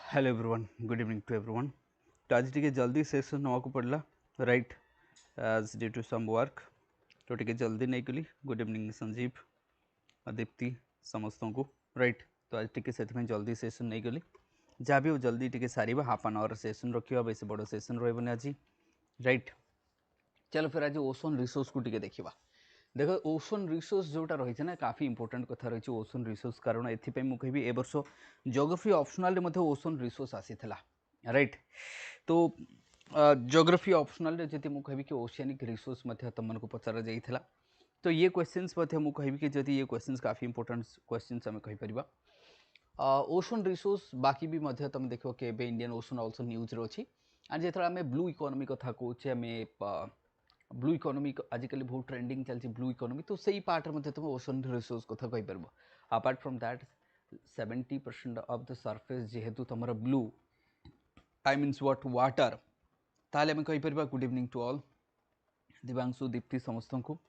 Hello everyone, good evening to everyone. तो आज टी जल्दी सेसन ना को पड़ला right as due to some work. तो टी जल्दी नहीं कली। गुड इवनिंग संजीव, दीप्ति, समस्त को राइट। तो आज टी से जल्दी सेसन नहीं कली। जहाँ भी जल्दी टी सारे हाफ एन आवर सेसन रखा, बेस बड़ सेसन रही आज राइट। चलो फिर आज ओशन रिसोर्स को टी देखा। देख ओशन रिसोर्स जोटा रही ना काफ़ी इंपोर्टेंट कथा रही ओशन रिसोर्स, कारण एपाई मुझे कहि ए वर्ष जियोग्राफी ऑप्शनल ओशन रिसोर्स आसी राइट। तो जियोग्राफी ऑप्शनल जदि मुझे कहि कि ओशियानिक रिसोर्स तुमको पचरा जाइथिला। तो ये क्वेश्चंस मुझे कहि कि जदि ये क्वेश्चंस काफ़ी इंपोर्टेंट क्वेश्चंस आम कहीपर। ओशन रिसोर्स बाकी भी तुम देख के इंडियन ओशन ऑल्सो न्यूज अच्छी। एंड जो आम ब्लू इकोनॉमी कथा कहे आम ब्लू इकोनॉमी आजिकल बहुत ट्रेंडिंग चलती ब्लू इकोनॉमी, तो सही पार्ट में तुम ओशन रिसोर्स कथा कहीपर। Apart from that 70% of the surface जेहेतु तुम blue I means what water, ताले आम कहीपर। Good evening to all, Divanshu, Deepti, समस्त को।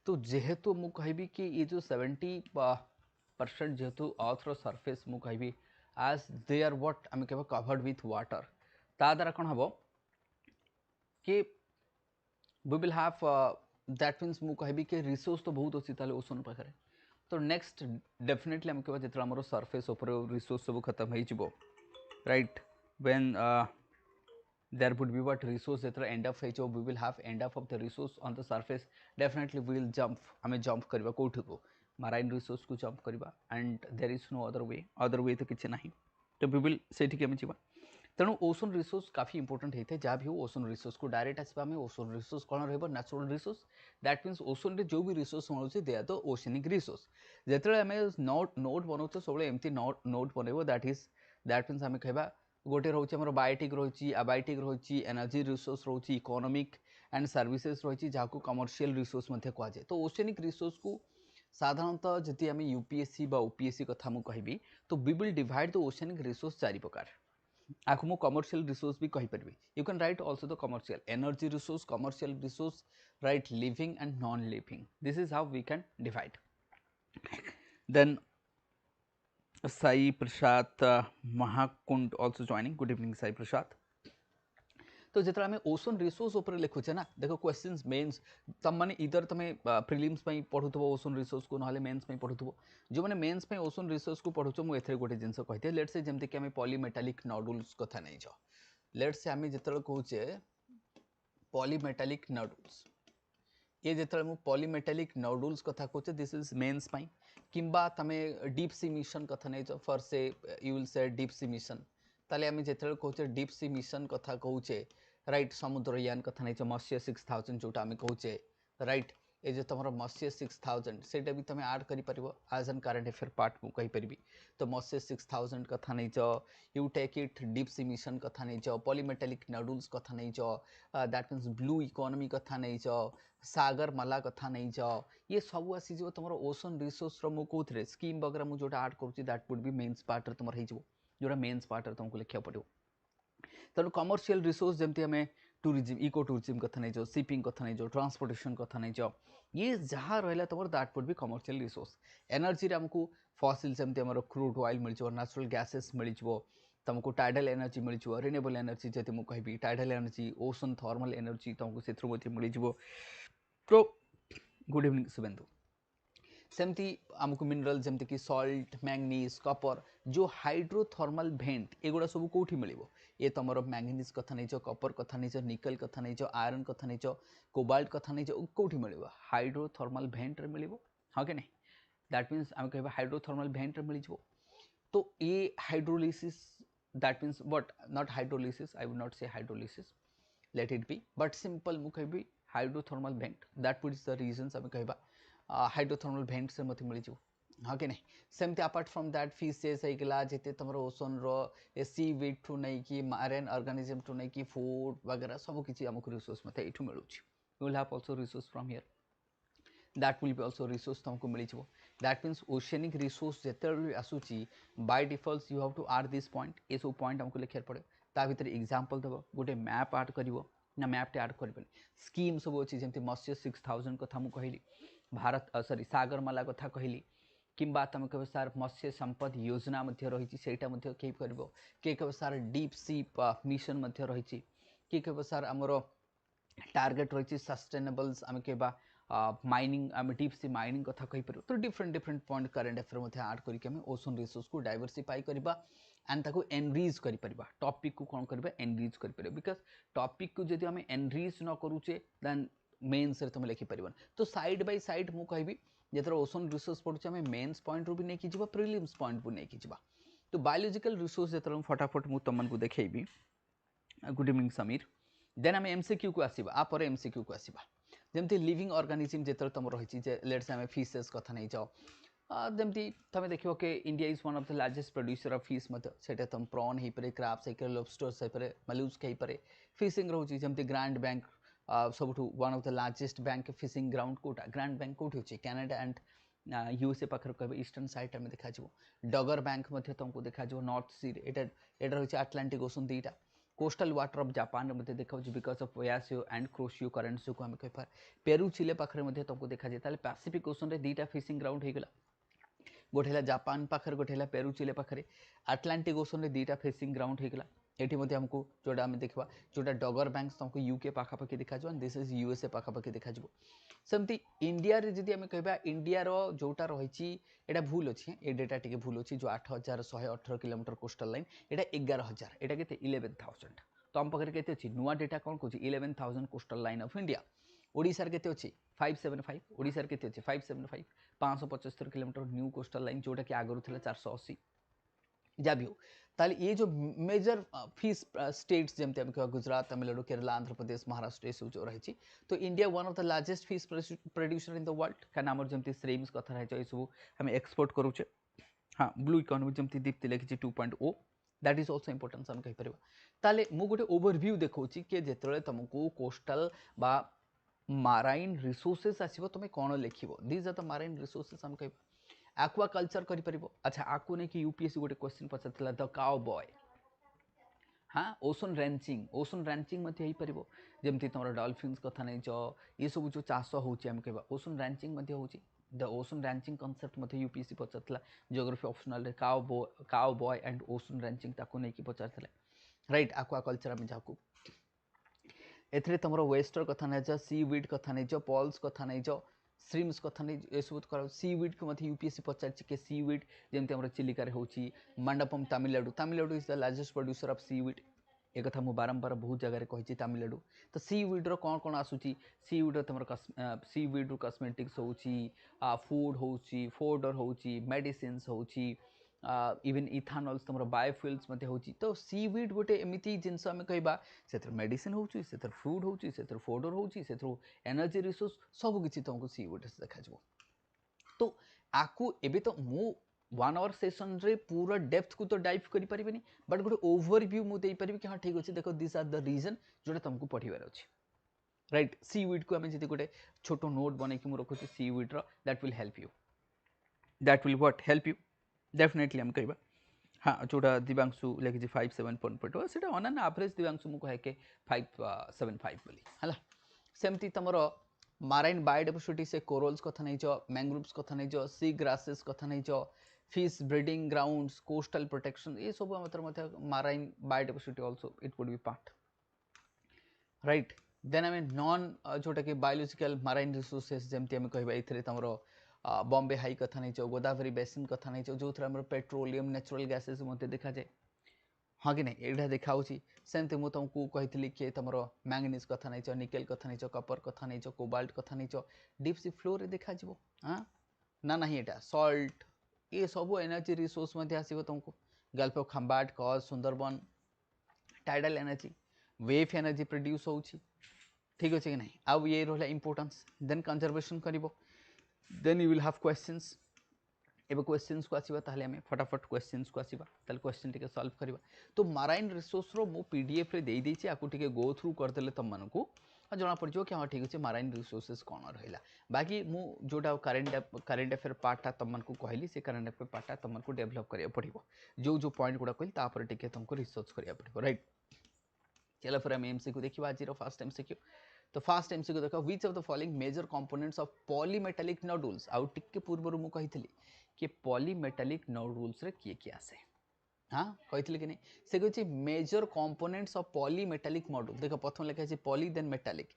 तो जेहेतु मु कहि कि ये जो 70% जेहेतु अर्थ सरफेस मु कहि एज दे आर व्हाट आम कह कवर्ड विथ वाटर, ता द्वारा कौन हम कि we will have that means मु कहि कि रिसोर्स तो बहुत अच्छी ताले ओशन पाखे। तो नेक्स्ट डेफिनेटली आम कह जो आम सरफेस रिसोर्स सब खत्म हो right. When there would be what resource that end of हो, we will have end of the resource on the surface, definitely we will jump, हमें jump करवा कोठी को marine resource को jump करवा, and there is no other way तो किसी नहीं। तो we will से ठीक है मैं चिवा। तेणु ओशन रिसोर्स काफी इंपोर्टेंट होता है। जहाँ भी हो ओशन रिसोर्स को डायरेक्ट आसवा में ओशन रिसोर्स कौन रहा natural resource, that means ocean रे जो भी रिसोर्स मिलूँ they are the oceanic resource. जिते आम नोट बनाऊँ सब एमती नोट बनइब दैट मीन्स आम कह गोटे रोचे आम बायोटिक रही, अबायोटिक रही, एनर्जी रिसोर्स रही, इकोनॉमिक एंड सर्विसेज रही, जहाँ को कमर्शियल रिसोर्स कहुए। तो ओशनिक रिसोर्स को साधारणतः जदि आम यूपीएससी बा ओपीएससी कथा मु कहि, तो we will divide the oceanic resource चारि प्रकार। आपको मु कमर्शियल रिसोर्स भी कहीपरि। You can write also the commercial energy resource, commercial resource, right, living and non living. This is how we can divide. Then Sai Prashad Mahakund also joining. Good evening, Sai Prashad. तो जो आम ocean resource उपर लिखुचे ना, देखो questions mains तुम मैंने इधर तुम प्रिलिम्स पढ़ुव ओशन रिसोर्स को, ना मेन्स पढ़ुव। जो मैंने मेन्स ओशन रिसोर्स को पढ़ुच मुझे गोटे जिन कही लेट्स से जमीक आम पॉलीमेटालिक नडुल्स कथा नहीं जाओ। लेट्स से आम जो कहे पॉलीमेटालिक नडुल्स, ये जो मुझे पॉलीमेटालिक नडुल्स कथा कहे दिस इज मेन्स किंबा तुम डीप सी मिशन कथा नहीं जाओ फॉर से you will say deep sea mission. ताले आम जो कहे डीप सी मिशन कथा कहे राइट, समुद्रयान कथा नहीं मत्स्य 6000 जोटा आम कहे राइट। ये जो तुम मत्स्य 6000 से भी तुम आड कर as an current affair part मु कहीपरि। तो मत्स्य 6000 कथा नहीं you take it, deep sea mission कथा नहीं पॉलीमेटालिक नडुल्स कथा नहीं दैट मीन्स ब्लू इकोनॉमी कथा नहीं सागर माला कथा नहीं ये सब आसीज तुम ओशन रिसोर्स रो कौन स्कीम वगैरह मुझे जोटा आड करुँच that would be mains part तुम जोटा मेन्स पार्ट तुमको लिखा पड़ो। तेणु कमर्शियल रिसोर्स जमती आम टूरिज्म, इको टूरिज्म कथा नहीं शिपिंग कथा नहीं ट्रांसपोर्टेशन कथा नहीं ये जहाँ रहा तुम that would B commercial resource. Energy आमको फसिल जमती आम क्रूड ऑयल मिल नेचुरल गैसेस मिल तुमको टाइडल एनर्जी मिल रिन्यूएबल एनर्जी जब मुझे कहि tidal energy, ocean thermal energy तुमको से मिल। तो गुड इवनिंग शुभेन्दु। सेमती आमको मिनरल जमती कि सल्ट, मैंगनीज, कपर, जो हाइड्रोथर्मल भेंट एगुड़ा सब कौटी मिल ये तुम मैंगनीज कथा नहीं कपर कथा नहीं निकल कथा नहीं आयरन कथा नहीं कोबाल्ट कथा नहीं कौटी मिल हाइड्रोथर्मल भेंट मिल हाँ कि नहीं। दैट मीन्स आम कह हाइड्रोथर्मल भेंट मिल। तो ये hydrolysis that means but not hydrolysis, I would not say hydrolysis, let it be, but simple मु कहि हाइड्रोथर्मल भेंट that would is the reasons आम कह हाइड्रोथर्मल भेंट से मत मिल हाँ कि नहीं। सेमती अपार्ट फ्रॉम दैट फिशेस होगा जिते तुम ओशन सी वीड ठू नहीं कि मारेन ऑर्गेनिज्म ठू नहीं कि फूड वगैरह सब किसी आमको रिसोर्स मत ये मिलूँ। You will have also resource from here, that will be also resource तुमको मिल। दैट मीन्स ओशियनिक रिसोर्स जिते भी आसूची by default you have to add this point, ये सब पॉइंट हमको लिखा पड़े। ता भीतर एग्जांपल देव गोटे मैप आड कर ना मैपटे आड कर स्कीम सब अच्छी जमी मत्स्य 6000 कथा मुझे कहली, भारत सॉरी सागरमाला कथा कहली, किंबा तुम कह सार मत्स्य संपद योजना रही किए कह सार डीप सी मिशन रही किए कह सार आमर टार्गेट रही सस्टेनेबल्स आम कह माइनिंग आम डीप सी माइनिंग कथा कहीपर तो different different point current affair add करके ओशन रिसोर्स को डाइवर्सिफाई करवा एंड ताको एनरिच कर टॉपिक को कौन करबा एनरिच कर बिकज टॉपिक को जब आम एनरिच न करूचे देन मेन्स रे तुम लिखि परिबन तो साइड बाय साइड मु कहबी जेतर ओशन रिसोर्स पढुचे आम मेन्स पॉइंट रू भी नहीं जीवा प्रिलिम्स पॉइंट को नहीं जीवा तो बायोलॉजिकल रिसोर्स जेतर फटाफट मु तुम को देखैबी गुड इवनिंग समीर देन आम एमसीक्यू को आसीबा आ पर एमसीक्यू को आसीबा जमती लिविंग ऑर्गेनिज्म जेतर तुम रही लेट्स आम फिशेस कथा नहीं जाओ जमती तुम देखो कि India is one of the largest producer of fish से तुम प्रॉन हो पारे क्रैब्स हो पारे लॉबस्टर्स हो पारे मलुस्क हो पारे फिशिंग रोचे जमती ग्रांड बैंक सब one of the largest bank fishing ground कोटा ग्रांड बैंक कौटी अच्छे कैनाडा एंड यूएसए पाखे कह ईस्टर्न साइड में देखा डगर बैंक तुमको देखा नॉर्थ सी एटा रही आटलांटिक ओशन दुईटा कोस्टल वाटर ऑफ जापान में देखा because of ओयासियो and crochet currents को आम कह पेरू चिले पाखे तुमको देखा जाए पैसिफिक ओशन में दुईटा फिशिंग ग्राउंड होगला गोटे है जापान पाखे गोटे है पेरू चिले पाखे आटलांटिक ओशन में दुईटा फिशिंग ग्राउंड होगला ये आमको जोटा आम देखा जोटा डगर बैंक तुमको यूके पाखापाखि देखा दिस इज यूएसए पाखापाखि देखा सेमती इंडिया रे जदि आम कह इंडिया जोटा रही यहाँ भूल अच्छे ये डेटा टी भूल अच्छी जो 8118 किलोमीटर कोस्टल लाइन यहाँ 11000 यहाँ के 11000 तो आम पाखे के नुआ डेटा कौन कौन 11000 कोस्टल लाइन ऑफ इंडिया ओडिशार के 575 ओडिशार के 575 575 किलोमीटर न्यू कोस्टल लाइन जोटा कि आगुरी 480 जहाँ भी हो ताले ये जो मेजर फिश स्टेट्स जमती आम कह गुजरात तमिलनाडु केरला आंध्र प्रदेश महाराष्ट्र ये सब जो रही तो India one of the largest fish producer in the world क्या आम जमी श्रेम्स कथा रही ये सब आम एक्सपोर्ट करुचे हाँ ब्लू इकोनॉमी जमी दीप्ति लिखी 2.0 दैट इज ऑल्सो इंपोर्टेंस आम कहीपर ताले मु गोटे ओवरव्यू देखा कि जिते तुमको कोस्टल बा माराइन रिसोर्सेस आसो तुम कौन लिख दिज आर द माराइन रिसोर्सेस आम कह एक्वाकल्चर कर अच्छा आपको नहीं कि यूपीएससी गोटे question Pachar the cow boy हाँ ओशन रैंचिंग हो पार जमी तुम डॉल्फिन्स कथा नहीं ये सब जो चाष होम कह ओशन रैंचिंग हो the ocean ranching concept UPSC Pachar geography optional cow boy and ocean ranching ताको नहीं पचार राइट एक्वाकल्चर आम जहाँ एथरे तुम वेस्टर कथा नहीं सी वीड कथा नहीं पॉल्स कथा नहीं स्ट्रीम्स कथा नहीं ये सब कर सी वीड को मतलब यूपीएससी पचार कि सी वीड जमी चिलिकार हो Mandapam Tamil Nadu is the largest producer of seaweed एक कथा मुझे बारंबार बहुत जगह कही तमिलनाडु तो सी वीड्र कौन कौन आसूची सी वीड्र तुम सी वीड्रु कस्मेटिक्स हो फूड हो फोडर हो मेडिसिन्स हो इवन इथानल्स तुम बायोफ्यूल्स हो तो सी वीड गोटे एमती जिनस आम कह से मेडिसिन हो फूड हो फोडर हो एनर्जी रिसोर्स सबकि तुमको सी वीड देखा तो आपको एबे तो मु 1 आवर सेशन रे पूरा डेप्थ को तो डाइव करि परिबेनी बट गोटे ओवरव्यू मु देई परिबी कि हां ठीक अछि देखो दिस आर द रीजन जोटा तुमको पढ़िबार अछि राइट सी वीड को आम जदि गोटे छोटो नोट बनै कि मु रखुछि सी वीड रो that will help you that will what help you definitely हम कहबा हाँ जोटा दिव्यांशु लिखी 57.2 से ऑन एन एवरेज दिव्यांशु मुझे कहे के 575 बोली है सेमती तुम माराइन बायोडाइवर्सिटी से कोरल्स कथा नहीं मैंग्रोव्स कथा नहीं सी ग्रासेस कथा नहीं fish breeding grounds coastal protection ये सब मतलब marine biodiversity also it would be part right then आम नॉन जोटा कि बायोलॉजिकल माराइन रिसोर्सेस जमती आम कह ये तुम बॉम्बे हाई कथा नहीं गोदावरी बेसिन कथा नहीं जो थे पेट्रोलियम नेचुरल गैसेस मत देखा जाए हाँ कि नहीं यहाँ देखा सेमती मुझे तुमको कही कि तुम मैंगनीज कथा नहीं निकेल कथा नहीं कपर कथा नहीं कोबाल्ट कथा नहीं डीप सी फ्लोर देखा हाँ ना ना यहाँ सल्ट ये सब एनर्जी रिसोर्स आसो तुमको gulf of Khambhat Kutch Sundarban tidal energy wave energy produce हो ठीक अच्छे कि नहीं आउ ये रहा इंपोर्टेंस देन कंजर्वेशन कर then you will have questions एबे क्वेश्चंस को आसीबा ताहले हमें फटाफट क्वेश्चंस को आसीबा ताहले क्वेश्चन टिके सॉल्व करबा तो माराइन रिसोर्स रो मो पीडीएफ रे देई देछि आकु टिके गो थ्रू कर देले तम मानको जना पड़ जो कि हाँ ठीक अच्छे माराइन रिसोर्सेस कौन रहा बाकी मु जोटा करेन्ट अफेयर पार्टा तुम मानक कहली से करेन्ट अफेयर पार्टा तुम मानक डेभलप करिया पड़िबो जो पॉइंट गुड़ा कहली तापर टिके तुमको रिसर्च करिया पड़िबो राइट चलो फिर हम एमसीक्यू देखिबा आज रो फर्स्ट एमसीक्यू तो फास्ट एमसीक्यू देखो which of the following major components of polymetallic nodules आउ टिके पूर्व मु कहितली कि पॉलीमेटालिक नोडुल्स रे किए आसे हाँ कही कि नहीं से कहछि major components of polymetallic module देखो प्रथम लिखा है पॉली देन मेटालिक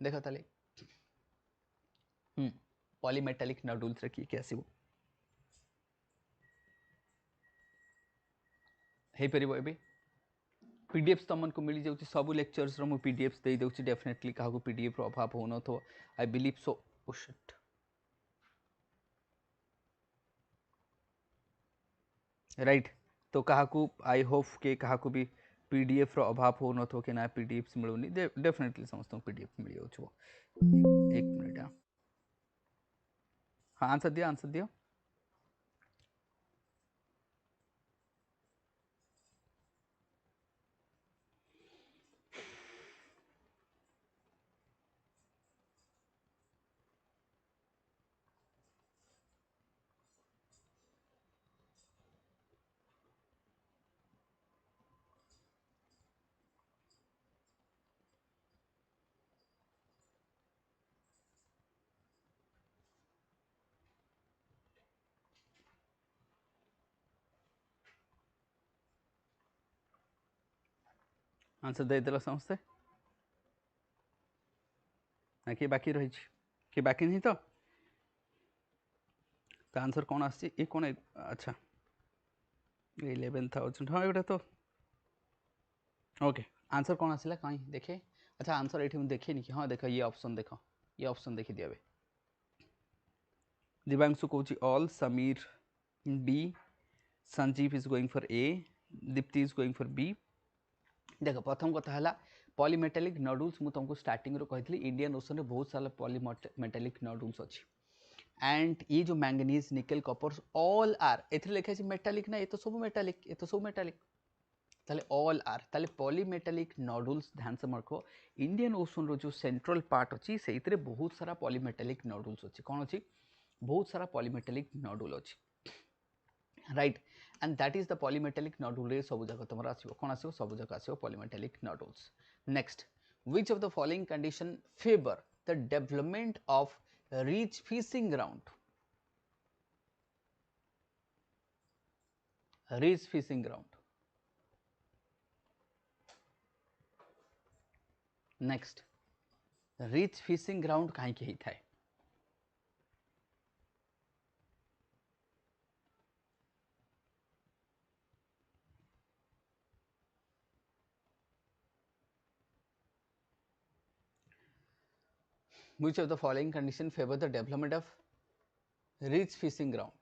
देखो ताले पॉलीमेटालिक नोडुल्स रे किए आसीबो हे परिबो एबे पीडीएफ तुम को मिल जाऊँ सब लेक्चर्स रो पीडीएफ दे दूँ डेफिनेटली क्या पीडीएफ रो अभाव हो न तो I believe so shit right तो क्या आई होप के क्या भी पीडीएफ रो अभाव हो न तो कि ना पीडीएफ मिलूनी डेफिनेटली समस्त पीडीएफ मिल जाऊ एक मिनट हाँ आंसर दियो आंसर देदेल समस्ते ना कि बाकी रही कि बाकी नहीं तो आंसर कौन आसी ये कौन अच्छा 11,000 हाँ एटा तो ओके आंसर कौन आसला कहीं देखे अच्छा आंसर ये देखे नहीं कि हाँ देख ये ऑप्शन देखी दिया दिव्यांशु कौची all Sameer B Sanjeev is going for A Deepti is going for B देख प्रथम कथा है पॉलीमेटालिक नोडुल्स मुझे तुमको स्टार्टिंग रो कही इंडियन ओशन में बहुत सारा पॉलीमेटालिक नोडुल्स अच्छी एंड ये जो manganese nickel copper all are एथरे लिखा है मेटालिक ना ये तो सब मेटालिक ताले ऑल आर ताले पॉलीमेटालिक नोडुल्स ध्यान से रखो इंडियन ओशन रो जो सेंट्रल पार्ट अच्छी से बहुत सारा पॉलीमेटालिक नोडुल्स अच्छी कौन अच्छी बहुत सारा पॉलीमेटालिक नोडुल अच्छी right and that is the polymetallic nodule रे सब जगह तुम आसो कौन आसो सब जगह आसो polymetallic nodules next which of the following condition favour the development of rich fishing ground rich fishing ground next rich fishing ground कहीं के होता है which of the following condition favor the development of rich fishing ground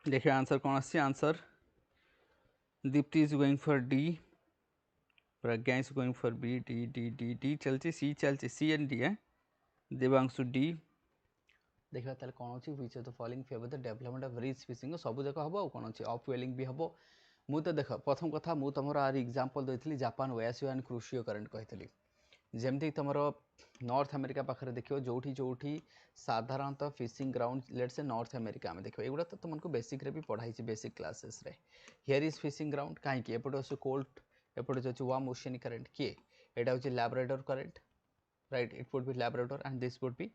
देखिए answer कौन आसी answer Deepti is going for D Pragya is going for B D D D D चलती C and D है Devanshu D देखा ताले कौन अच्छी which of the following favour the development of rich fishing सब जगह हम और कौन अच्छी अप वेलिंग भी हम मु तो देख प्रथम कथा मु तुम आर एग्जांपल देती जापान ओयासियो एंड क्रुशियो करंट कही जमती तुम नॉर्थ अमेरिका पाखे देखो जो साधारणतः फिशिंग ग्राउंड लेट से नॉर्थ अमेरिका आम देखो एगुड़ा तो तुमको बेसिक रे भी पढ़ाई बेसिक क्लासेस रे हियर इज फिशिंग ग्राउंड कहीं एपटे अच्छे कोल्ड एपटे अच्छे वार्म ओशियन करंट किए एटा हूँ Labrador current right it would B Labrador and this would B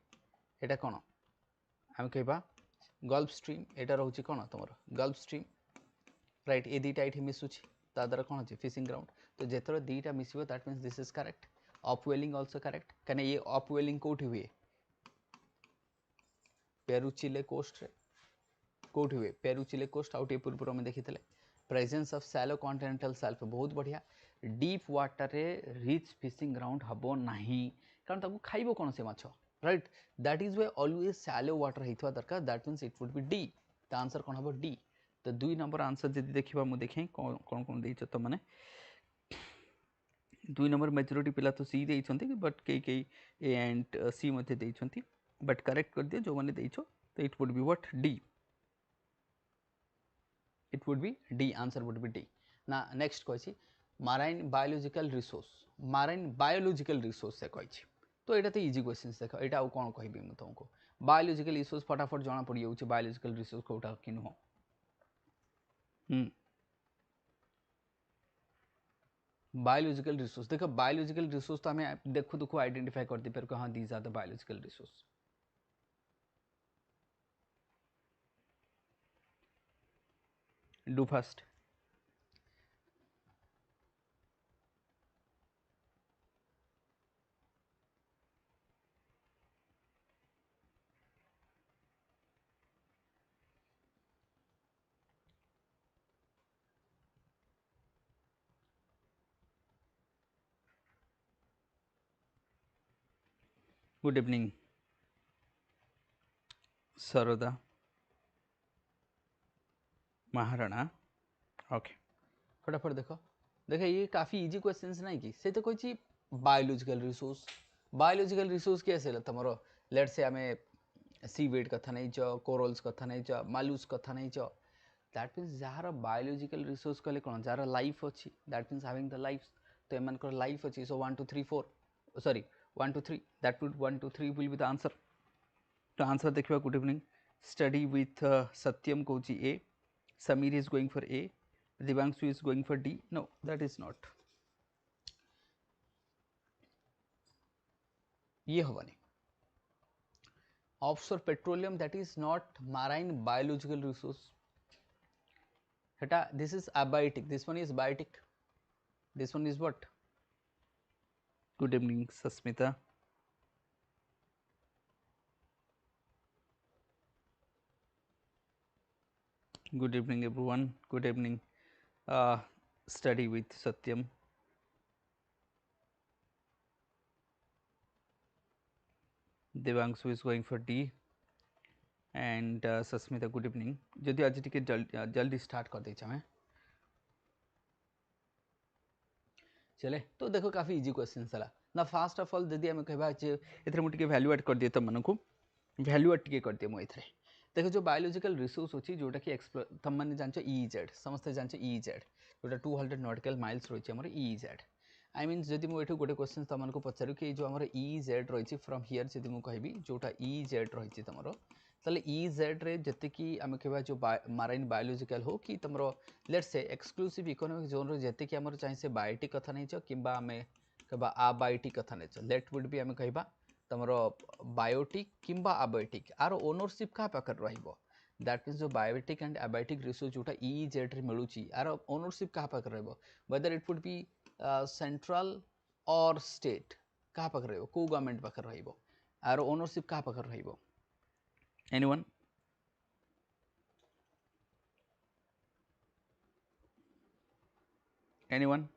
एटा कौन आम कह गल्फ स्ट्रीम एटा रोचे कौन तुम गल्फ स्ट्रीम राइट ये दुटा ये मिसुची ता द्वारा कौन अच्छे फिशिंग ग्राउंड तो जो दुटा मिसो that means this is correct upwelling also correct कहीं ये अपवेलिंग कौटी हुए पेरुचिले कोस्ट रे कौटी हुए पेरुचिले कोस्ट आउट पूर्व में देखी presence of shallow continental shelf बहुत बढ़िया डीप वाटर रे रिच फिशिंग ग्राउंड हबो नाही कारण ताको खाइबो कोन से माछ right that is way always shallow water हेतवा दरकार that means it would be D the answer कोन हबो डी तो 2 नंबर आंसर जदि देखिबा मु देखे कोन कोन देइछ त माने 2 नंबर मेजॉरिटी पिला तो सी देइछंती बट कई ए एंड सी मध्ये देइछंती बट करेक्ट कर दियो जो माने देइछो तो it would be what D it would be D answer would be D now next question marine biological resource से कहि तो एटा तो इजी क्वेश्चन देख एटा आउ कोन कहबी मु तुमको बायोलॉजिकल रिसोर्स फटाफट जाना पड़ जाउछ बायोलॉजिकल रिसोर्स कोटा कि नो बायोलॉजिकल रिसोर्स देखो बायोलॉजिकल रिसोर्स तो हमें देखो देखो आइडेंटिफाई कर दी पर हां these are the biological resource do first good evening Saroda Maharana okay फटाफट देखो देखो ये काफी इजी क्वेश्चंस नहीं कि से तो कहछि बायोलॉजिकल रिसोर्स कैसे तुमरो लेट्स से हमें सीवीड कथा नहीं छ कोरल्स कथा नहीं छ मालूस कथा नहीं छ that means jar biological resource कहले कोन जार लाइफ अछि that means having the life तो एमन को लाइफ अछि सो 1 2 3 4 sorry 1 2 3 that would 1 2 3 will be the answer तो आंसर देखिबा good evening study with Satyam Kochi A Samir is going for A, Divangshu is going for D. No, that is not. ये हवानी offshore petroleum that is not marine biological resource. Heta this is abiotic. This one is biotic. This one is what? Good evening, Sasmita. Good evening, everyone. Good evening. Study with Satyam. Devangshu is going for D. And Sasmita, good evening. जदि आज टिके जल्दी start कर देछा मैं चले तो देखो काफी इजी क्वेश्चन सला ना फास्ट ऑफ ऑल जदि हम कहबा जे एथरे मु टिके वैल्यू ऐड कर दिए त मन को वैल्यू ऐड टिके कर दिए मु एथरे देखो जो बायोलॉजिकल रिसोर्स अच्छी जोटा कि तुम मैंने जानते इजेड समस्ते जानते इजेड जोटा 200 नॉटिकल माइल्स रही है इजेड आई मीन जदि मुझे गोटे क्वेश्चन तुमको पचारू कि जो आम इजेड रही फ्रॉम हियर जदि मुझे कहबी जोटा इजेड रही तुम ताले इजेड रे जति कि आम कहबा जो माराइन बायोलॉजिकल हो कि तुम let's say exclusive economic zone रो जति कि हमर चाहे से बायोटिक कथा नहीं छ किबा आमे कहबा अबायोटिक कथा नहीं छ लेट वुड बी आम कहबा तुमरो बायोटिक किंबा अबायोटिक आर ओनरशिप क्या पाखर रहिबो दैट मीन्स जो बायोटिक एंड अबायोटिक रिसोर्स जोटा इजेड रे मिलुची आर ओनरशिप क्या पाखर रहिबो whether it would be central और स्टेट क्या पाखर रहिबो को गवर्नमेंट पाखर रहिबो आर ओनरशिप क्या पाखर रहिबो एनीवन एनीवन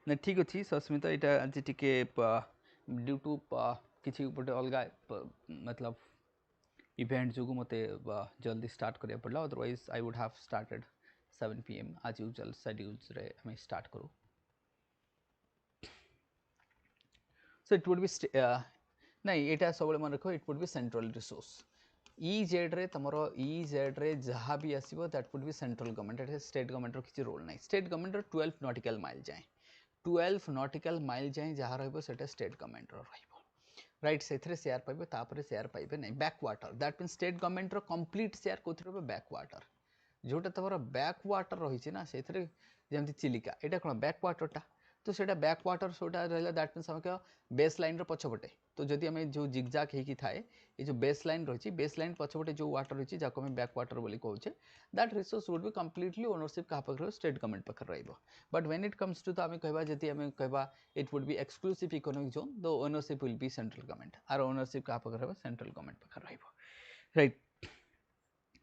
ना ठीक अछि सस्मिता एटा आज टिके ड्यू टू किसी गोटे अलग मतलब इवेंट जो मते जल्दी स्टार्ट करिया पड़ला otherwise I would have started 7 PM आज यूजुअल शेड्यूल्स रे हमें स्टार्ट करू सो इट वुड बी नहीं एटा सब मन रखो it would be central resource EEZ रे तमरो इजेड रे जहाँ भी आसीबो that would be central government एटा स्टेट गवर्नमेंट रो किसी रोल नहीं स्टेट गवर्नमेंट रो 12 नॉटिकल माइल जाए 12 नॉटिकल माइल जाए जहाँ रहिबो सेटा स्टेट गवर्नमेंट रो रहिबो राइट से शेयर पाइबे तापर शेयर पाइबे नहीं back water that mean state government रो कंप्लीट शेयर कोथरे रहिबो बैक वाटर जोटा तमरो बैक वाटर रही छि ना सेथरे जेमति चिलिका एटा कोन बैक वाटरटा तो सेटा बैक वाटर सोटा रहला दैट मीन्स हम क्या बेस लाइन रो पछपटे तो जदि हमें जो जिगजाक हेकी थाए ये जो बेस लाइन रही बेस लाइन पछपटे जो वाटर रही जाको हम बैक वाटर बोली कहूचे that resource would be completely ownership का पाखर स्टेट गवर्नमेंट पाखर रहिबो but when it comes to तो हमें कहबा जदि हमें कहबा it would be exclusive economic zone the ownership will be central government आर ओनरशिप का पाखर रहबो सेंट्रल गवर्नमेंट पाखर रहिबो right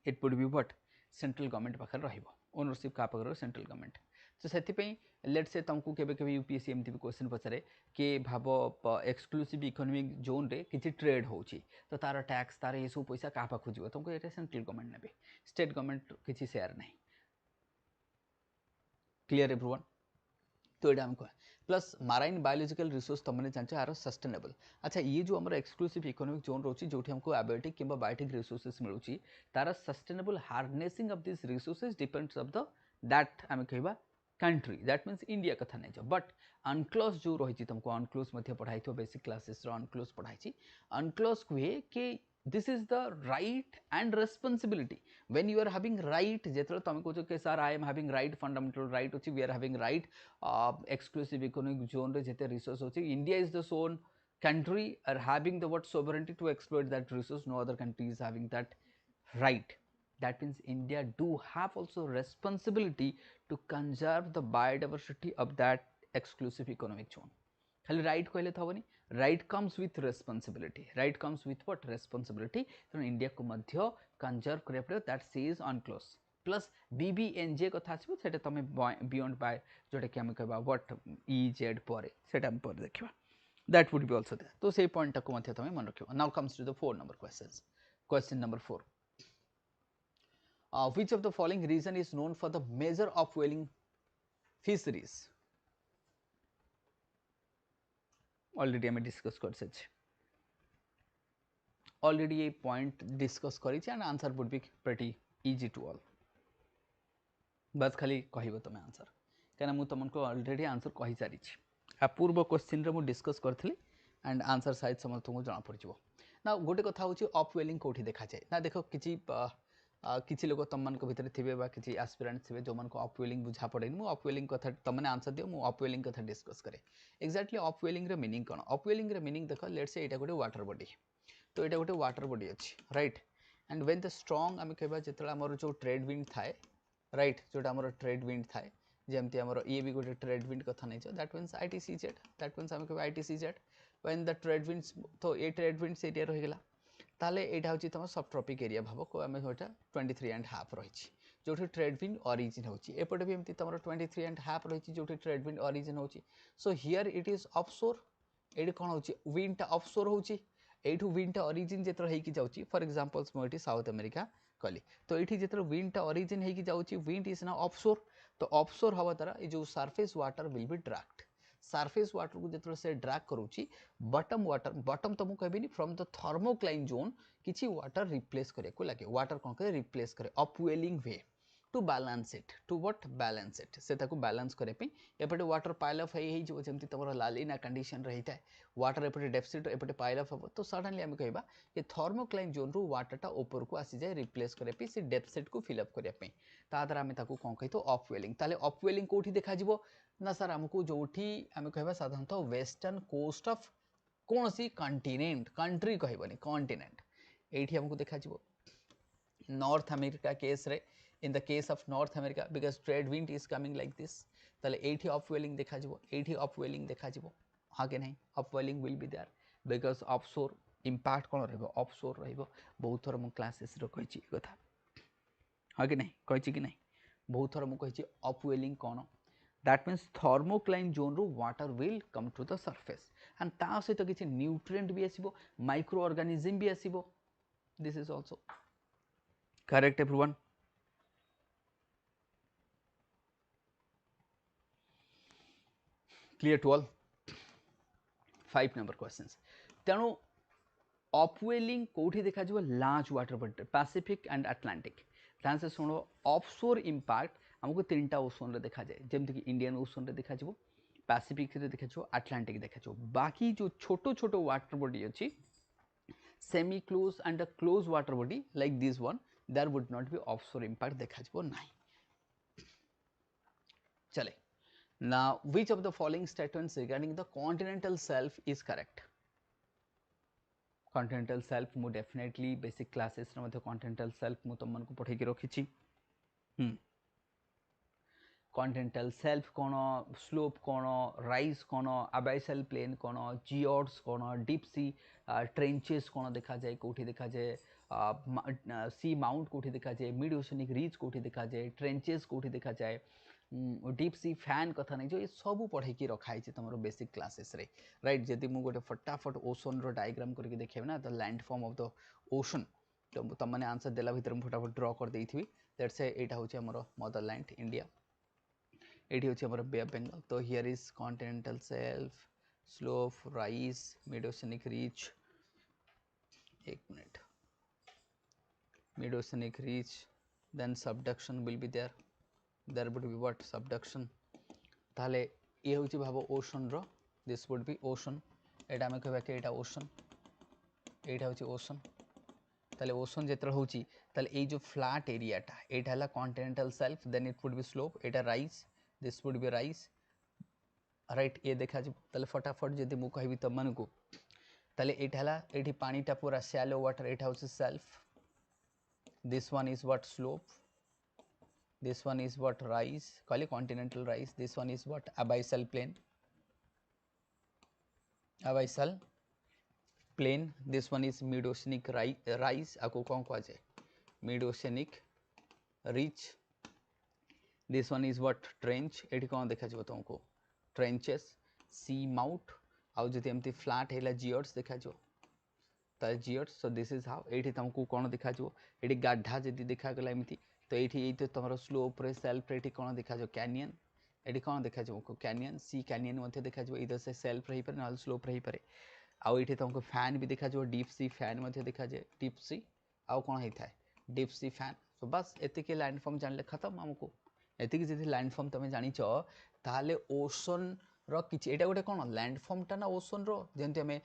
it would be what central government पाखर रहिबो ओनरशिप क्या पाखर सेंट्रल गवर्नमेंट तो से लेट से तुमको केबे यूपीएससी एमती भी क्वेश्चन पचारे कि भाव एक्सक्लूसिव इकोनॉमिक जोन रे किसी ट्रेड होची तो तार टैक्स तार ये सब पैसा क्या पाखु जीव तुमको ये सेंट्रल गवर्नमेंट ने स्टेट गवर्नमेंट किसी शेयर नहीं क्लियर एवरीवन तो ये आम कह प्लस माराइन बायोलॉजिकल रिसोर्स तुमने जानते यार सस्टेनेबल अच्छा ये जो हमारा एक्सक्लूसिव इकोनॉमिक जोन रोची जो हमको एबियोटिक कि बायोटिक रिसोर्सेस मिलूची तार sustainable harnessing of this resources depends of the that आम कहवा कंट्री दैट मीन्स इंडिया कथा नहीं बट अनक्लोज जो रही तुमको अनक्लोज पढ़ाई बेसिक क्लासेस अनक्लोज पढ़ाई अनक्लोज कहे कि this is the right and responsibility when you are having right जेतले तुम कहो कि sir I am having right fundamental right अछि we are having right exclusive economic zone रे जेते रिसोर्स अछि India is the sole country are having the what sovereignty to exploit that resource no other country is having that right that means India do have also responsibility to conserve the biodiversity of that exclusive economic zone खाली right कहले तो हबनी right comes with responsibility right comes with what responsibility तेणु India को मध्य conserve करिया पड़े that sea is unclose plus BBNJ कथा आसबो सेटा तमे बियॉन्ड बाय जोटा कि हम कहबा व्हाट इजेड पर सेटा हम पर देखिबा that would be also there तो से पॉइंट को मध्य तमे मन रखिबो now comes to the 4 number questions question number 4 which of the following region is known for the major upwelling fisheries already हमें डिस्कस कर सके ऑलरेडी ये पॉइंट डिस्कस करी and answer would be pretty easy to all बस खाली कहबो तुम answer कहीं मुझे तुमको ऑलरेडी आंसर कही सारी आ पूर्व क्वेश्चन रे मु डिस्कस करथली एंड आंसर शायद समस्त तुमको जना पड़ो ना गोटे कथा हूँ अपवेलिंग कौटी देखा जाए ना देख किसी लोग तुम मान भितर थे किसी एस्पिरेंट्स थे जो मानको अपवेलिंग बुझा पड़े मुझे अपवेलिंग कथा तुमने आंसर दियो मुझे अपवेलिंग कथा डिस्कस करे एक्जाक्टली अपवेलिंग रे मीनिंग कौन अपवेलिंग रे मीनिंग देख लेट से यहाँ गोटे वाटर बॉडी तो यहाँ गोटे वाटर बॉडी अच्छी right and when the strong आम कहवा जो आमर जो ट्रेड विंड थाए राइट जोटा आमर ट्रेड विंड थाए जमती आमर ये भी गोटे ट्रेड विंड कथा नहीं that means ITCZ that means आम कहवा ITCZ when the trade winds तो ये ट्रेड विंड्स एरिया रहीगला ताले एटा होची तम सब ट्रॉपिक एरिया भाबो को आमे होटा 23.5 रहिछि जोठी ट्रेड विंड ओरिजिन होची एपटे भी एमती तमरो 23.5 रहिछि जोठी ट्रेड विंड ओरिजिन होची so here it is offshore eddy कोन होची विंड टा ऑफशोर होची एठू विंड टा ओरिजिन जेतर हेकी जाउची फॉर एग्जांपल्स मोटी साउथ अमेरिका कली तो एठी जेतर विंड टा ओरिजिन हेकी जाउची विंड इज नाउ ऑफशोर तो ऑफशोर हवा तारा ए जो surface water will be dragged surface water को जो से ड्रैग करूची बॉटम वाटर बॉटम तो मुझे कहबी फ्रॉम द थर्मोक्लाइन जोन किसी वाटर रिप्लेस करे को लगे वाटर कौन करे रिप्लेस करे upwelling way to balance it to what balance it से ताको बैलेंस करे पे एपटे वाटर पाइल अप हे जो जेमती तमरो लालिना कंडीशन रही था वाटर एपटे डेफिसिट एपटे पाइल अप हो तो सडनली हम कहबा कि थर्मोक्लाइन जोन रू वाटर टा ऊपर को आसी जाए रिप्लेस करे पे से डेफिसिट को फिल अप करे पे ता द्वारा हम ताको कोन कहि तो अपवेलिंग ताले अपवेलिंग कोठी देखा जिवो ना सर आमको जोठी आम कहबा साधारणतः वेस्टर्न कोस्ट ऑफ कौन सी कंटिनेंट कंट्री कहबनी कॉन्टिनेंट एठी हमको देखा जिवो नॉर्थ अमेरिका केस रे in the case of north America because trade wind is coming like this ताले एठी अपवेलिंग देखा जिवो एठी अपवेलिंग देखा जिवो हां के नहीं upwelling will be there because offshore impact कोन रहबो ऑफशोर रहबो बहुत थोर मु क्लासेस रो कहिची कथा हां के नहीं कहिची कि नहीं बहुत थोर मु कहिची अपवेलिंग कोन that means thermocline zone ru water will come to the surface and ता सहित किछि न्यूट्रिएंट भी आसीबो माइक्रो ऑर्गेनिज्म भी आसीबो this is also correct everyone clear to all 5 number questions तेणु अपवेलिंग कोठी देखा जिवो large water body Pacific and Atlantic ध्यान से सुनो ऑफशोर इंपैक्ट हमको तीनटा ओशन रे देखा जाए जमती कि इंडियन ओशन रे देखा जिवो पैसिफिक रे देखा जिवो अटलांटिक देखा जिवो बाकी जो छोटो छोटो वाटर बॉडी अछि semi closed and a closed water body like this one there would not be offshore impact देखा जिवो नाही चले now which of the following statements regarding the continental shelf is correct continental shelf मु definitely basic classes रे मध्ये continental shelf मु तुम मन को पठै के रखिछि कॉन्टिनेंटल सेल्फ कौन, स्लोप कौन, राइज कौन, अबाइसल प्लेन कौन, जियोर्ड्स कौन, डीप सी ट्रेंचेस कौन देखा जाए, कौटी देखा जाए, सी माउंट कौटी देखा जाए, मिड ओशनिक रीच कौटी देखा जाए, ट्रेंचेस कौटी देखा जाए, डीप सी फैन कथा नहीं जो ये सब पढ़े रखाई तुम बेसिक क्लासेस रे राइट। जदि मुझे गोटे फटाफट ओशन रो डायग्राम करके देखेबे ना the land form of the ocean, तो तुम मैंने आंसर देला भीतर फटाफट ड्रॉ कर देथि। दैट्स एटा होची हमर मदरलैंड इंडिया, एटी होची हमर बे ऑफ बंगाल। तो here is continental shelf, slope, rise, mid oceanic ridge, एक मिनट, mid oceanic ridge, then subduction will be there would be what subduction। ताले ये होची भाबो ओशन रो, दिस वुड बी ओशन, एटा हम कहबा के एटा ओशन, एटा होची ओशन। ताले ओशन जेतरा होची ताले ए जो फ्लैट एरियाटा एटा हला continental shelf, then it would be slope, एटा rise, this would be rise right. ये देखा जो ताले फटाफट जदि मु कहबी त मन को ताले एटा हला एठी पानीटा पूरा शैलो वाटर, एटा होची self, this one is what slope, this one is what rise, call it continental rise, this one is what abyssal plain, abyssal plain, this one is mid oceanic rise, आपको कौन कहा जाए mid oceanic reach, this one is what trench, एठी कौन देखा जाए तुमको trenches, sea mount, आउ जति एमती फ्लैट हैला जियोर्ड्स देखा जाओ ताले जियोर्ड्स। सो दिस इज हाउ एठी तुमको कौन देखा जाओ, एठी गाढ़ा जति देखा गला एमती, तो ये तो तुम स्लोप रे सेल्फ रे कौन देखा जाओ कैनियन, ये कौन देखा जाओ कैनियन, सी कैनियन मध्य देखा जाओ, इधर से सेल्फ रही पारे ना स्लोप रही पारे। आउ ये तुमको फैन भी देखा जाओ, डीप सी फैन मध्य देखा जाए, डीप सी आउ कौन होता है डीप सी फैन। सो बस एतिके लैंडफॉर्म जानले खत्म आमको, एतिके जदि लैंडफॉर्म तुम जानिच ताले ओशन रो किछि एटा गोटे कोन लैंडफॉर्म टा ना ओशन रो, जेंति हमें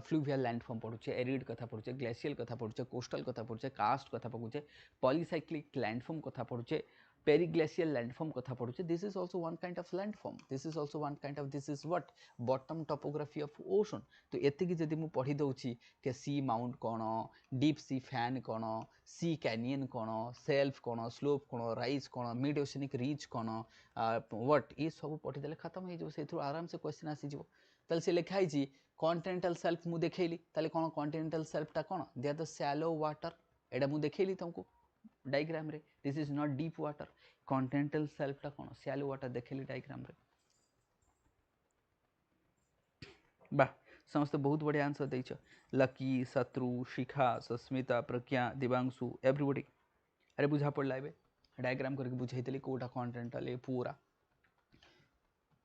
फ्लूवियल लैंडफॉर्म पढुचे, एरिड कथा पढुचे, ग्लेशियल कथा पढुचे, कोस्टल कथा पढुचे, कास्ट कथा पढुचे, पॉलीसाइक्लिक लैंडफॉर्म कथा पढुचे, पेरिग्लेशियल लैंडफॉर्म कथा पढुचे। This is also one kind of landform, this is also one kind of, this is what bottom topography of ocean. तो एतिकी जदि मु पढी दउची के सी माउंट कोन, डीप सी फैन कोन, सी कैनियन कोन, सेल्फ कोन, स्लोप कोन, राइज कोन, मिड ओशनिक रीच कोन, व्हाट ये सब पढ़ी देले खत्म हो से आराम से क्वेश्चन आसी जीवो। ताले से लिखा है कॉन्टिनेंटल शेल्फ मु देखैली, ताले कोन कॉन्टिनेंटल शेल्फ टा कोन they are the shallow water, एडा मु देखैली तुमको डायग्राम रे, this is not deep water. Continental shelf टा कोन शैलो वाटर देखैली डायग्राम रे। बा समस्त बहुत बढ़िया आंसर देछ, लकी, शत्रु, शिखा, सस्मिता, प्रज्ञा, दिवांशु, एवरीबॉडी। अरे बुझा पड़ला एबे डायग्राम करके बुझाइतली कोटा कॉन्टिनेंटल ए पूरा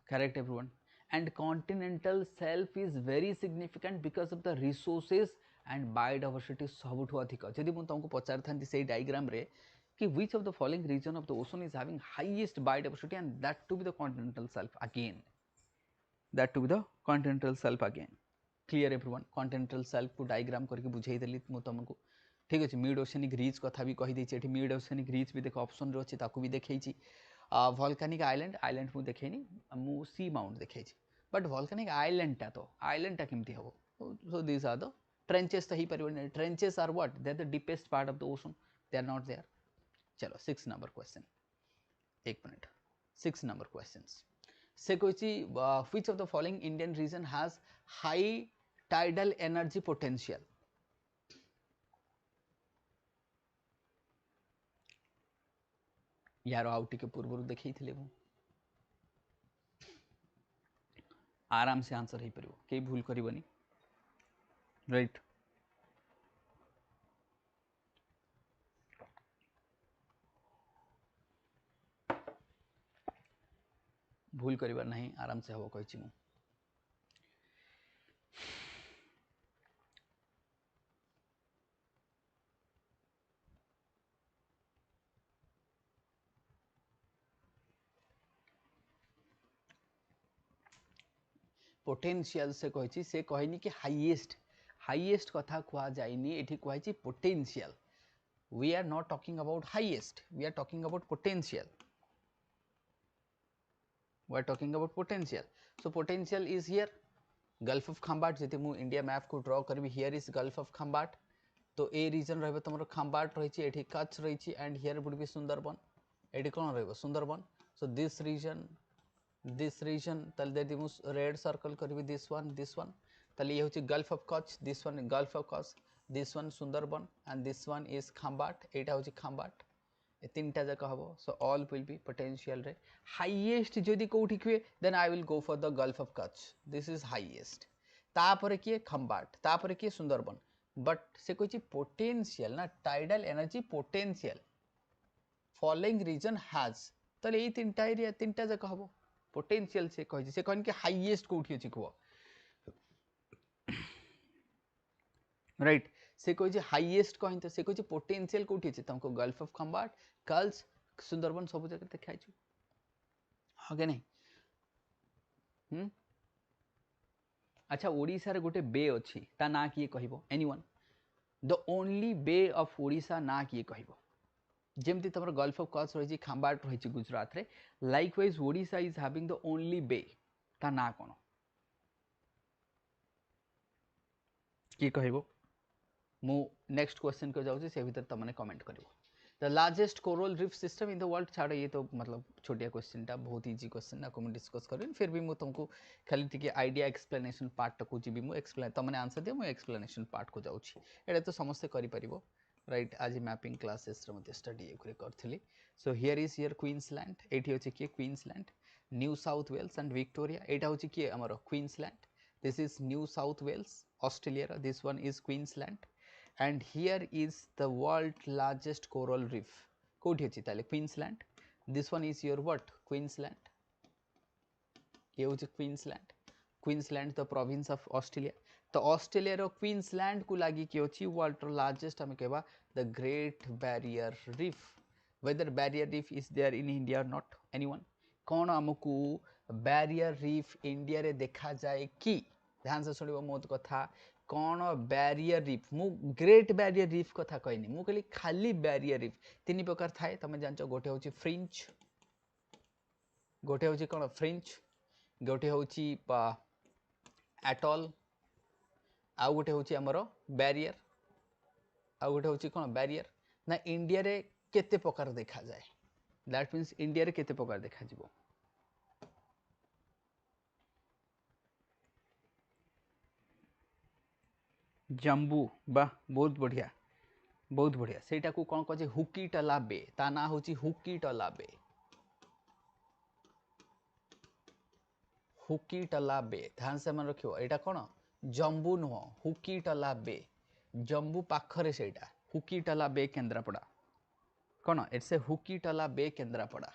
correct everyone। and continental shelf is very significant because of the resources and biodiversity सबुठु अधिक। जदि मु तुमको पचार थांती से डायग्राम रे कि which of the following region of the ocean is having highest biodiversity and that to be the continental shelf again, that to be the continental shelf again। clear everyone, continental shelf को diagram करके बुझाई देली मु तुमको, ठीक अछि। Mid oceanic reach कथा भी कहि दैछि, एठी मिड ओशनिक रीच भी देखो ऑप्शन रे अछि, ताकू भी देखैछि। वोल्केनिक आइलैंड, आइलैंड मु देखैनी, मु सी माउंट देखैछि, बट वोल्केनिक आइलैंड टा तो आइलैंड टा केमती हबो। So this are the trenches, तो ही परिबो, trenches are what, they are the deepest part of the ocean, they are not there. चलो 6 नंबर क्वेश्चन, एक मिनट, 6 नंबर क्वेश्चंस से कोइछि which of the following Indian region has high tidal energy potential. यार आउ टिके पूर्व देखैथिले मु, आराम से आंसर हो पार, कई भूल करबनी राइट। भूल करिबार नहीं, आराम से हबो कहिछि मु। पोटेंशियल से कहिछि, से कहनी कि हाईएस्ट, हाईएस्ट कथा कुआ जाइनी, एठी कहछि potential. We are not talking about highest, we are talking about potential, we are talking about potential. So potential is here Gulf of Khambat, जति मु इंडिया मैप को ड्रॉ करबी, here is Gulf of Khambat, तो ए रीजन रहबे तुमरो खंबाट रहिछि, एठी कच्छ रहिछि, and here would be Sundarban, एठी कोन रहबो सुंदरबन। So this region ताले देदी मु रेड सर्कल करी this one ताले ये होची Gulf of Kutch, this one Gulf of Kutch, this one Sundarban and this one is Khambat, एटा होची Khambat ए तीनटा जक हबो. So all will be potential रे highest जदी कोठी हुए then I will go for the Gulf of Kutch, this is highest. तापरे किए Khambat, तापरे किए Sundarban, but से कोची potential ना tidal energy potential following region has ताले ये तीनटा एरिया तीनटा जक हबो पोटेंशियल से कहि से कहन के हाईएस्ट कोठी अछि को राइट से कहि जे हाईएस्ट कहन त से कहि जे पोटेंशियल कोठी अछि तुमको gulf of Khambhat calls Sundarban सब जगह देखाइ छु हागे नहीं अच्छा ओडिसा रे गोटे बे अछि ता ना किए कहिबो anyone the only bay of Odisha ना किए कहिबो जेमती तमर गल्फ ऑफ कच्छ रही खाम्बाट रही गुजरात रे likewise Odisha is having the only bay ता ना कोन की कहबो मु नेक्स्ट क्वेश्चन को जाउछी से भीतर तमने कमेंट करबो the largest coral reef system in the world छाड़ ये तो मतलब छोटिया क्वेश्चन टा बहुत इजी क्वेश्चन ना को हम डिस्कस करबे फिर भी मु तुमको खाली टिके आईडिया एक्सप्लेनेशन पार्ट को जीबी मु एक्सप्लेन तमने आंसर दियो मु एक्सप्लेनेशन पार्ट को जाउछी एटा तो समस्त करि परिबो राइट आज मैपिंग क्लासेस रे मते स्टडी एकरे करथली so here is here Queensland एठी होची के Queensland New South Wales and Victoria एटा होची के हमर Queensland this is New South Wales Australia this one is Queensland and here is the world largest coral reef कोठी अछि ताले Queensland this one is your what Queensland ये होची Queensland the province of Australia तो Australia रो Queensland को लागी कि अछि वर्ल्ड रो लार्जेस्ट हम कहबा the great barrier reef whether barrier reef is there in India or not anyone कोन हमकु बैरियर रीफ इंडिया रे देखा जाए कि ध्यान से सुनिबो मोत कथा कौन बैरियर रीफ मु ग्रेट बैरियर रीफ कथा कहनी मु कहली खाली बैरियर रीफ तीन प्रकार थाए तमे जानचो गोटे होची फ्रिंज गोटे होची कोन फ्रिंज गोटे होची एटॉल आ गोटे होची हमरो बैरियर आ गोटे होची कोन बैरियर ना इंडिया रे केते प्रकार देखा जाए दैट मींस इंडिया रे केते प्रकार देखा जिवो जम्बू बा बहुत बढ़िया सेटा को कोन कजे हुकी टला बे ता ना होची हुकी टला बे ध्यान से मन रखियो एटा कोन जम्बू नो हुकी टला बे जम्बू पाखरे सेटा हुकी टला बे केंद्रापड़ा कोन इट्स ए हुकी टला बे केंद्रापड़ा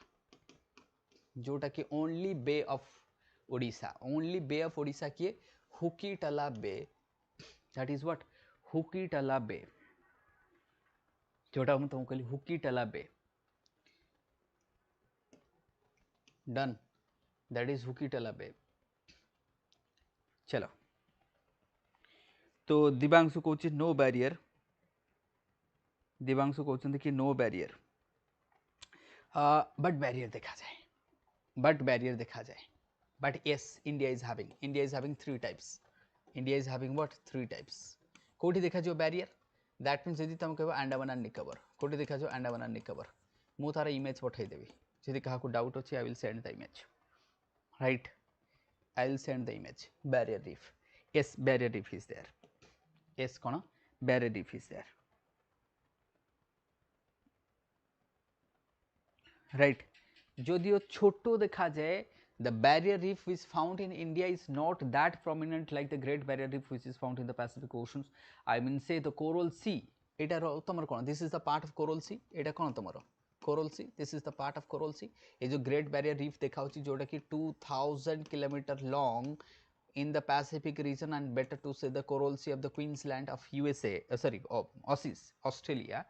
जोटा कि ओनली बे ऑफ ओडिशा किए हुकी टला बे that is what हुकी टला बे जोटा हम तुमको कहली हुकी टला बे डन दैट इज हुकी टला बे चलो तो दिवांशु कहउछि नो बैरियर दिवांशु कहउछन कि नो बैरियर बट बैरियर देखा जाए but yes India is having three types India is having what three types कोठी देखा जो बैरियर दैट मींस यदि तुम कहबो अंडमान एंड निकोबार कोठी देखा जो अंडमान एंड निकोबार मु तारा इमेज पठाई देबी यदि कहा को डाउट अछि I will send the image right I will send the image barrier reef yes barrier reef is there yes cone barrier reef is there right जदियो छोटो देखा जाए the barrier reef which is found in India is not that prominent like the great barrier reef which is found in the Pacific Oceans I mean say the coral sea eta tomar kon this is the part of coral sea eta kon tomar coral sea this is the part of coral sea ye jo great barrier reef dekha hochi jota ki 2000 km long in the Pacific region and better to say the coral sea of the Queensland of USA OCS Australia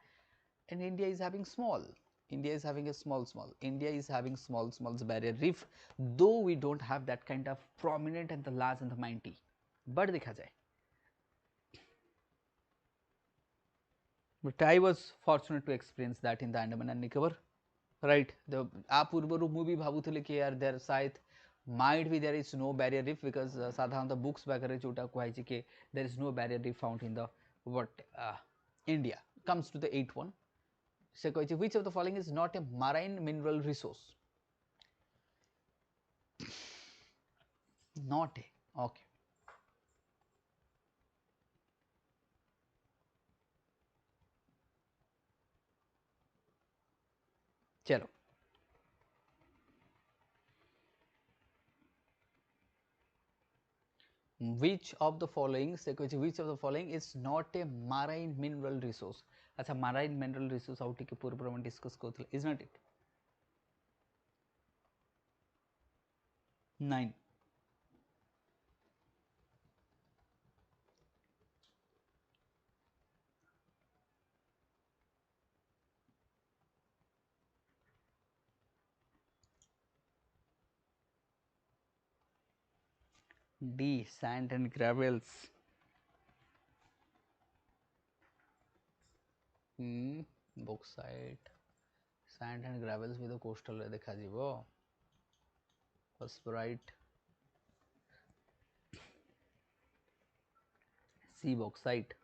and India is having small small barrier reef though we don't have that kind of prominent and the large and the mighty but देखा जाए but I was fortunate to experience that in the Andaman and Nicobar right the आ पूर्वरु मु भी भाबुथले कि यार there side might be there is no barrier reef because साधारणतः books वगैरह जोटा कहै छै कि there is no barrier reef found in the what India comes to the 8th one से कहै छै which of the following is not a marine mineral resource Not A. Okay. चलो, which of the following से कुछ which of the following is not a marine mineral resource? अच्छा, marine mineral resource आउ टिके पूर्व में discuss करथले, is not it? 9. D, sand and gravels. Bauxite, sand and gravels भी तो coastal रे देखा जीवो. Phosphorite, C, bauxite.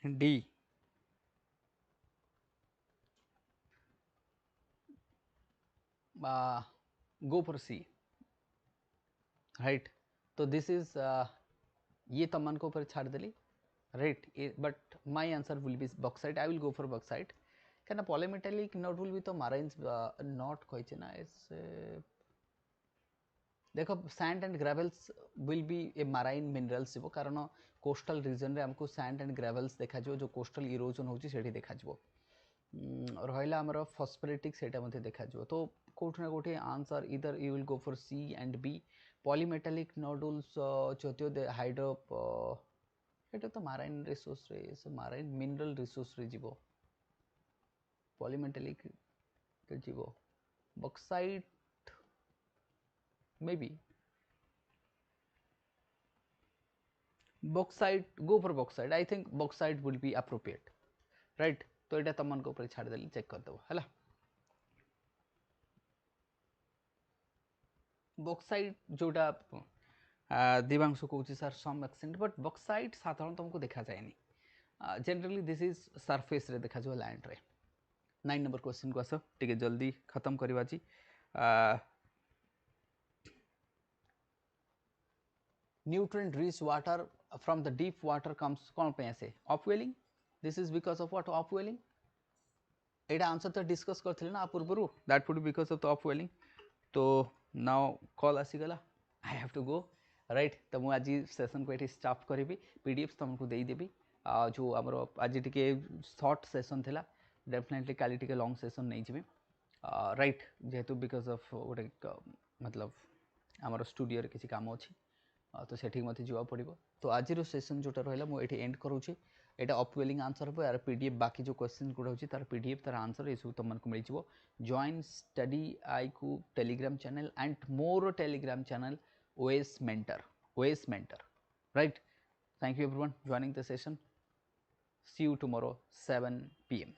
D. Go for C. Right. So this is ये तमन को ऊपर छाड़ देली. Right. But my answer will be bauxite. I will go for bauxite. क्या ना polymetallic not will be तो marine not कोई चीना is देखो sand and gravels will be a marine minerals जीवो कारण कोस्टल रीजन रे हमको सैंड एंड ग्रेवल्स देखा जो जो कोस्टल इरोजन होची सेठी देखा जो रहिला हमर फॉस्फोरेटिक सेटा मध्ये देखा जो तो कोठ ना कोठे आंसर इधर you will go for C and B polymetallic nodules चोत्यो दे हाइड्रो एटा तो माराइन रिसोर्स रे सो माराइन मिनरल रिसोर्स रे जीवो पॉलीमेटालिक के जीवो bauxite maybe bauxite, go for bauxite. I think bauxite would be appropriate, right? तो एटा तमन को ऊपर छाड़ देली चेक कर दो हला बॉक्साइट जोटा दिवांशु कहूँ sir some extent but bauxite साधारण तुमको देखा जाएनी जनरली दिस इज सरफेस रे देखा जो लैंड रे 9 नंबर क्वेश्चन को आस टिके जल्दी खत्म करवा जी nutrient rich water from the deep water comes कौन पे ऐसे upwelling. This is because of what? Upwelling. एटा आंसर तो डिस्कस करथिले ना पूर्वरु that would because of the upwelling. तो नाउ कॉल आसीगला I have to go right. तो मु आज सेशन को एठी स्टॉप करिवि पीडीएफ तुमको देई देबी जो हमरो आज टिके शॉर्ट सेशन थिला डेफिनेटली काली टिके लॉन्ग सेशन नै जिबी राइट जेहेतु बिकॉज ऑफ गोटे मतलब हमरो स्टूडियो रे किछि काम अछि तो सेठी मते जीवा पड़िबो. तो आज रो सेशन जोटा रहला मु एठी एंड करूची. एटा अपवेलिंग आंसर हो यार पीडीएफ बाकी जो क्वेश्चन गुडा होची तार पीडीएफ तार आंसर एसु तुमन को मिल जिवो. Join study IQ Telegram channel and more Telegram channel OS mentor right. Thank you everyone joining the session. See you tomorrow 7 p.m.